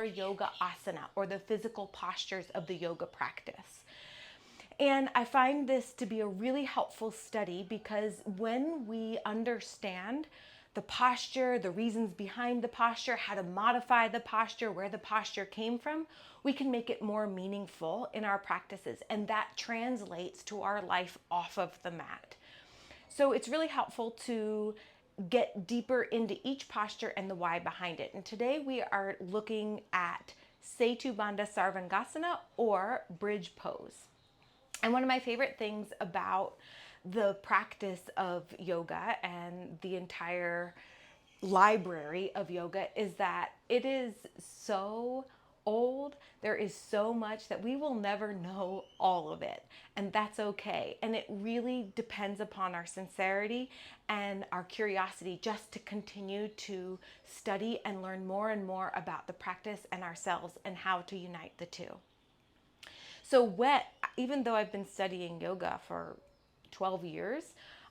yoga asana, or the physical postures of the yoga practice. And I find this to be a really helpful study because when we understand the posture, the reasons behind the posture, how to modify the posture, where the posture came from, we can make it more meaningful in our practices. And that translates to our life off of the mat. So it's really helpful to get deeper into each posture and the why behind it. And today we are looking at Setu Bandha Sarvangasana, or bridge pose. And one of my favorite things about the practice of yoga and the entire library of yoga is that it is so old. There is so much that we will never know all of it, and that's okay. And it really depends upon our sincerity and our curiosity just to continue to study and learn more and more about the practice and ourselves and how to unite the two. So even though I've been studying yoga for 12 years,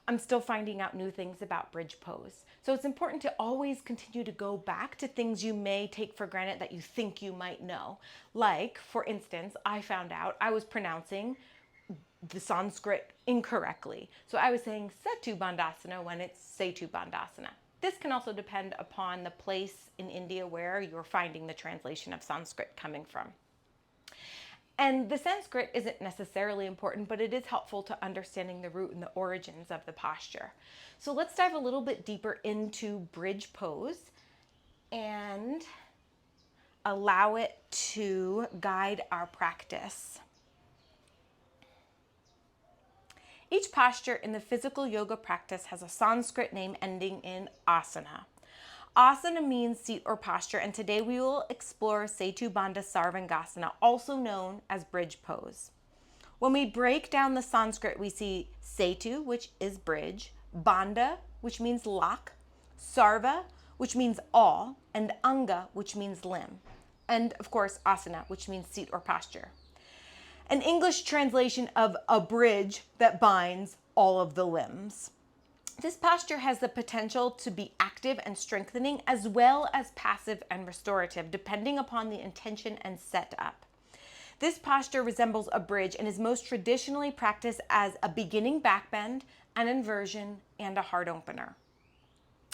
I'm still finding out new things about bridge pose. So it's important to always continue to go back to things you may take for granted that you think you might know. Like, for instance, I found out I was pronouncing the Sanskrit incorrectly. So I was saying Setu Bandhasana when it's Setu Bandhasana. This can also depend upon the place in India where you're finding the translation of Sanskrit coming from. And the Sanskrit isn't necessarily important, but it is helpful to understanding the root and the origins of the posture. So let's dive a little bit deeper into bridge pose and allow it to guide our practice. Each posture in the physical yoga practice has a Sanskrit name ending in asana. Asana means seat or posture, and today we will explore Setu Bandha Sarvangasana, also known as bridge pose. When we break down the Sanskrit, we see Setu, which is bridge, Bandha, which means lock, Sarva, which means all, and Anga, which means limb, and of course Asana, which means seat or posture. An English translation of a bridge that binds all of the limbs. This posture has the potential to be active and strengthening, as well as passive and restorative, depending upon the intention and setup. This posture resembles a bridge and is most traditionally practiced as a beginning back bend, an inversion, and a heart opener.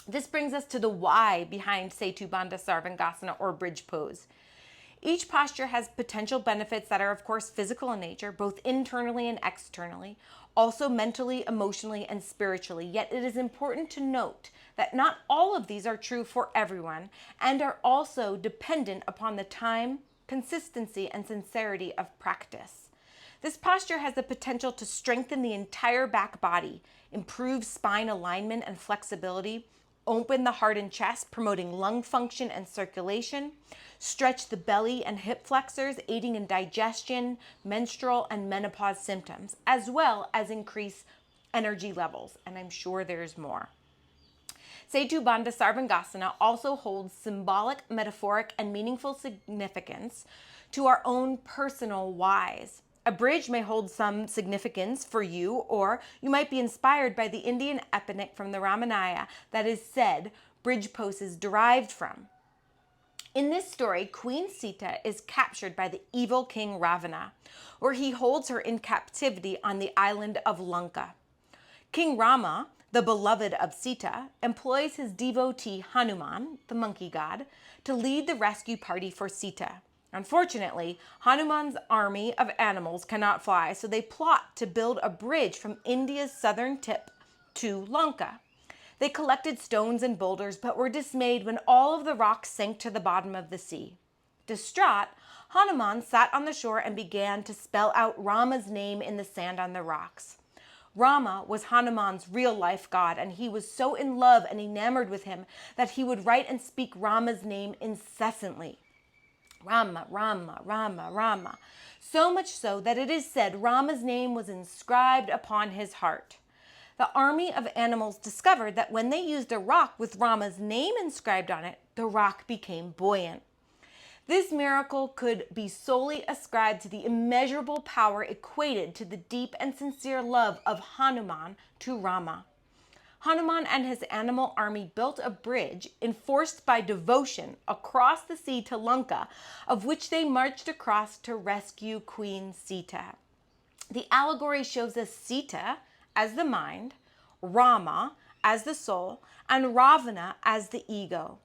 This brings us to the why behind Setu Bandha Sarvangasana, or bridge pose. Each posture has potential benefits that are, of course, physical in nature, both internally and externally, also mentally, emotionally, and spiritually. Yet it is important to note that not all of these are true for everyone and are also dependent upon the time, consistency, and sincerity of practice. This posture has the potential to strengthen the entire back body, improve spine alignment and flexibility, open the heart and chest, promoting lung function and circulation, stretch the belly and hip flexors, aiding in digestion, menstrual, and menopause symptoms, as well as increase energy levels. And I'm sure there's more. Setu Bandha Sarvangasana also holds symbolic, metaphoric, and meaningful significance to our own personal whys. A bridge may hold some significance for you, or you might be inspired by the Indian epic from the Ramayana that is said bridge pose is derived from. In this story, Queen Sita is captured by the evil king Ravana, where he holds her in captivity on the island of Lanka. King Rama, the beloved of Sita, employs his devotee Hanuman, the monkey god, to lead the rescue party for Sita. Unfortunately, Hanuman's army of animals cannot fly, so they plot to build a bridge from India's southern tip to Lanka. They collected stones and boulders, but were dismayed when all of the rocks sank to the bottom of the sea. Distraught, Hanuman sat on the shore and began to spell out Rama's name in the sand on the rocks. Rama was Hanuman's real-life god, and he was so in love and enamored with him that he would write and speak Rama's name incessantly. Rama, Rama, Rama, Rama. So much so that it is said Rama's name was inscribed upon his heart. The army of animals discovered that when they used a rock with Rama's name inscribed on it, the rock became buoyant. This miracle could be solely ascribed to the immeasurable power equated to the deep and sincere love of Hanuman to Rama. Hanuman and his animal army built a bridge enforced by devotion across the sea to Lanka, of which they marched across to rescue Queen Sita. The allegory shows us Sita as the mind, Rama as the soul, and Ravana as the ego.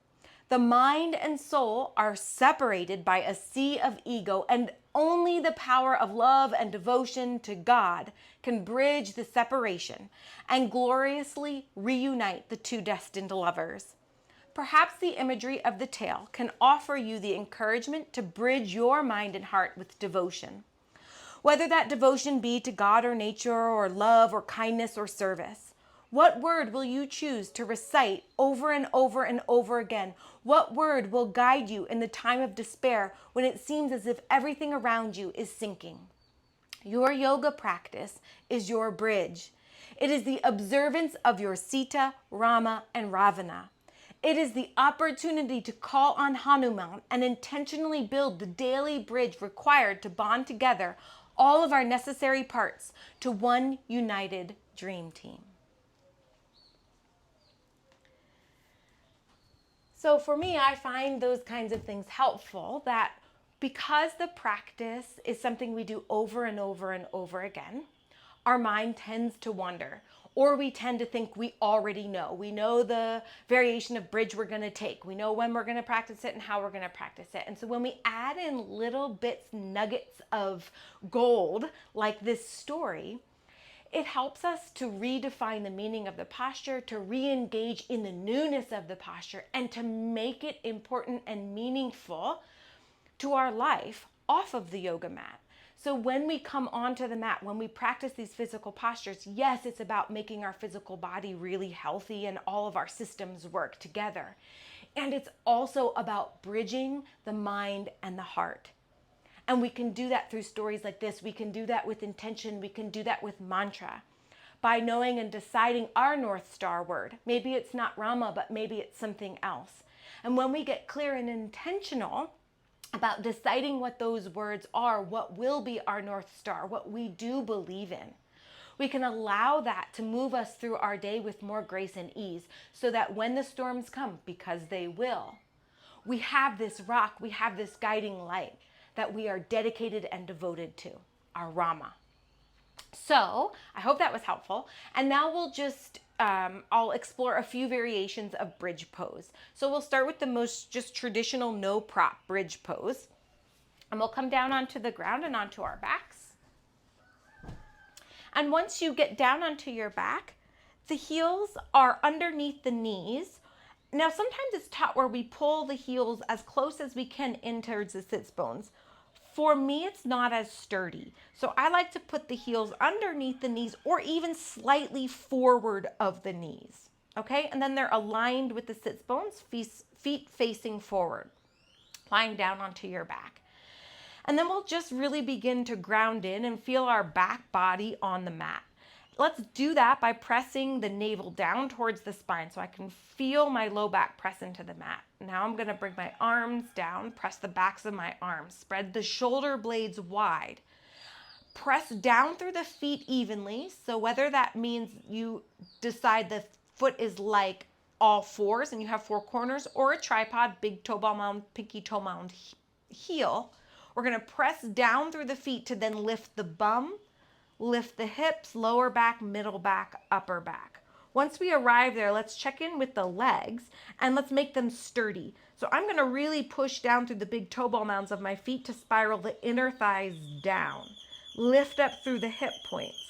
The mind and soul are separated by a sea of ego, and only the power of love and devotion to God can bridge the separation and gloriously reunite the two destined lovers. Perhaps the imagery of the tale can offer you the encouragement to bridge your mind and heart with devotion. Whether that devotion be to God or nature or love or kindness or service. What word will you choose to recite over and over and over again? What word will guide you in the time of despair when it seems as if everything around you is sinking? Your yoga practice is your bridge. It is the observance of your Sita, Rama, and Ravana. It is the opportunity to call on Hanuman and intentionally build the daily bridge required to bond together all of our necessary parts to one united dream team. So for me, I find those kinds of things helpful, that because the practice is something we do over and over and over again, our mind tends to wander, or we tend to think we already know. We know the variation of bridge we're going to take. We know when we're going to practice it and how we're going to practice it. And so when we add in little bits, nuggets of gold, like this story, it helps us to redefine the meaning of the posture, to re-engage in the newness of the posture, and to make it important and meaningful to our life off of the yoga mat. So when we come onto the mat, when we practice these physical postures, yes, it's about making our physical body really healthy and all of our systems work together. And it's also about bridging the mind and the heart. And we can do that through stories like this. We can do that with intention. We can do that with mantra. By knowing and deciding our North Star word. Maybe it's not Rama, but maybe it's something else. And when we get clear and intentional about deciding what those words are, what will be our North Star, what we do believe in, we can allow that to move us through our day with more grace and ease, so that when the storms come, because they will, we have this rock, we have this guiding light that we are dedicated and devoted to, our Rama. So I hope that was helpful. And now we'll just, I'll explore a few variations of bridge pose. So we'll start with the most just traditional no prop bridge pose. And we'll come down onto the ground and onto our backs. And once you get down onto your back, the heels are underneath the knees. Now sometimes it's taught where we pull the heels as close as we can in towards the sits bones. For me, it's not as sturdy. So I like to put the heels underneath the knees or even slightly forward of the knees. Okay, and then they're aligned with the sits bones, feet facing forward, lying down onto your back. And then we'll just really begin to ground in and feel our back body on the mat. Let's do that by pressing the navel down towards the spine so I can feel my low back press into the mat. Now I'm going to bring my arms down, press the backs of my arms, spread the shoulder blades wide. Press down through the feet evenly. So whether that means you decide the foot is like all fours and you have four corners, or a tripod, big toe ball mound, pinky toe mound heel, we're going to press down through the feet to then lift the bum, lift the hips, lower back, middle back, upper back. Once we arrive there, let's check in with the legs and let's make them sturdy. So I'm going to really push down through the big toe ball mounds of my feet to spiral the inner thighs down. Lift up through the hip points.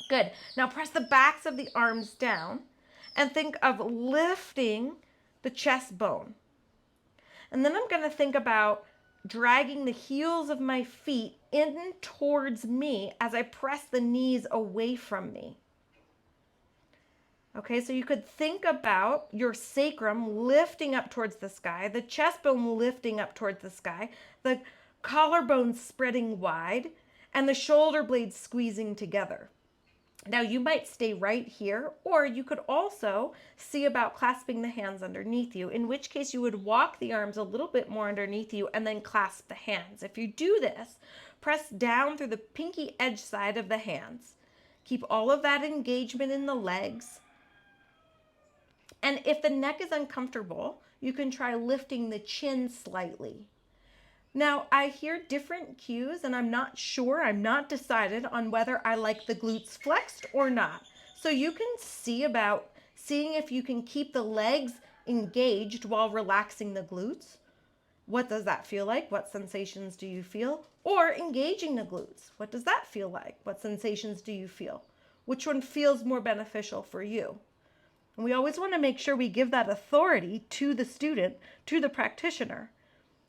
Good. Now press the backs of the arms down and think of lifting the chest bone. And then I'm going to think about dragging the heels of my feet in towards me as I press the knees away from me. Okay, so you could think about your sacrum lifting up towards the sky, the chest bone lifting up towards the sky, the collarbone spreading wide, and the shoulder blades squeezing together. Now you might stay right here, or you could also see about clasping the hands underneath you, in which case you would walk the arms a little bit more underneath you and then clasp the hands. If you do this, press down through the pinky edge side of the hands. Keep all of that engagement in the legs. And if the neck is uncomfortable, you can try lifting the chin slightly. Now, I hear different cues and I'm not sure, I'm not decided on whether I like the glutes flexed or not. So you can see about seeing if you can keep the legs engaged while relaxing the glutes. What does that feel like? What sensations do you feel? Or engaging the glutes. What does that feel like? What sensations do you feel? Which one feels more beneficial for you? And we always want to make sure we give that authority to the student, to the practitioner,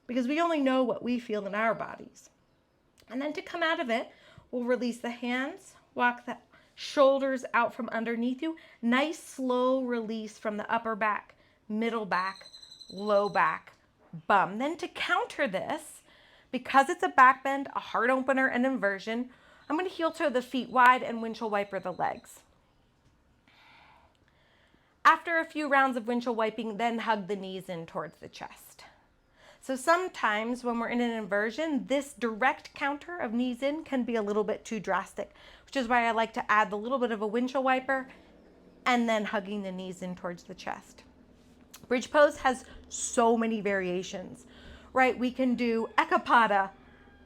because we only know what we feel in our bodies. And then to come out of it, we'll release the hands, walk the shoulders out from underneath you. Nice slow release from the upper back, middle back, low back, bum. Then to counter this, because it's a back bend, a heart opener, and inversion, I'm going to heel toe the feet wide and windshield wiper the legs. After a few rounds of windshield wiping, then hug the knees in towards the chest. So sometimes when we're in an inversion, this direct counter of knees in can be a little bit too drastic, which is why I like to add the little bit of a windshield wiper and then hugging the knees in towards the chest. Bridge pose has so many variations, right? We can do Ekapada,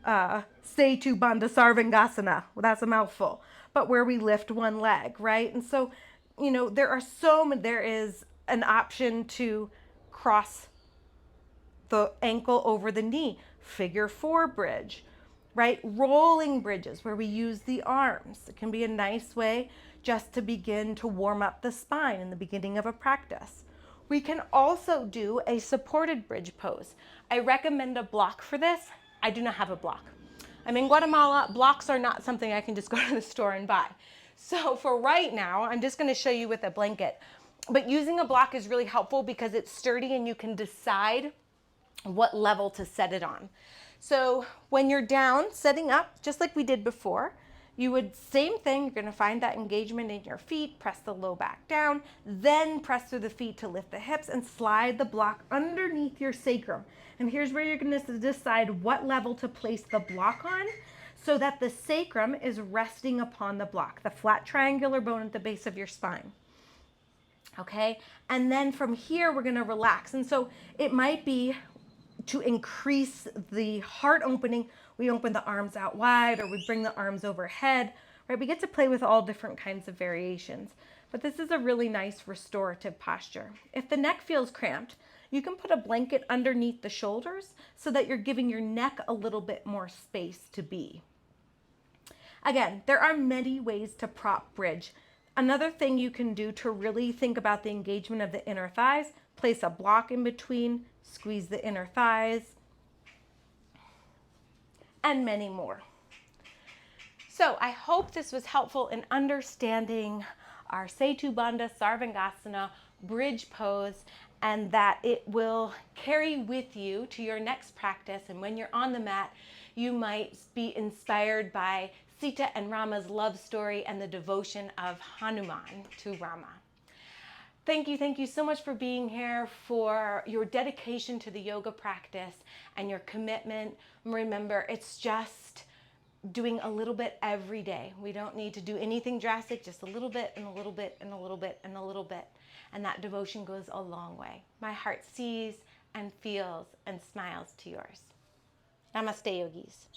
Setu, Bandha, Sarvangasana. Well, that's a mouthful, but where we lift one leg, right? And so, you know, there is an option to cross the ankle over the knee, figure four bridge, right? Rolling bridges where we use the arms. It can be a nice way just to begin to warm up the spine in the beginning of a practice. We can also do a supported bridge pose. I recommend a block for this. I do not have a block. I'm in Guatemala. Blocks are not something I can just go to the store and buy. So for right now, I'm just going to show you with a blanket. But using a block is really helpful because it's sturdy and you can decide what level to set it on. So when you're down, setting up, just like we did before, you would, same thing, you're gonna find that engagement in your feet, press the low back down, then press through the feet to lift the hips and slide the block underneath your sacrum. And here's where you're gonna decide what level to place the block on so that the sacrum is resting upon the block, the flat triangular bone at the base of your spine. Okay, and then from here, we're gonna relax. And so it might be to increase the heart opening, we open the arms out wide or we bring the arms overhead, right? We get to play with all different kinds of variations, but this is a really nice restorative posture. If the neck feels cramped, you can put a blanket underneath the shoulders so that you're giving your neck a little bit more space to be. Again, there are many ways to prop bridge. Another thing you can do to really think about the engagement of the inner thighs, place a block in between, squeeze the inner thighs, and many more. So I hope this was helpful in understanding our Setu Bandha Sarvangasana bridge pose and that it will carry with you to your next practice. And when you're on the mat, you might be inspired by Sita and Rama's love story and the devotion of Hanuman to Rama. Thank you so much for being here, for your dedication to the yoga practice and your commitment. Remember, it's just doing a little bit every day. We don't need to do anything drastic, just a little bit and a little bit and a little bit and a little bit. And that devotion goes a long way. My heart sees and feels and smiles to yours. Namaste, yogis.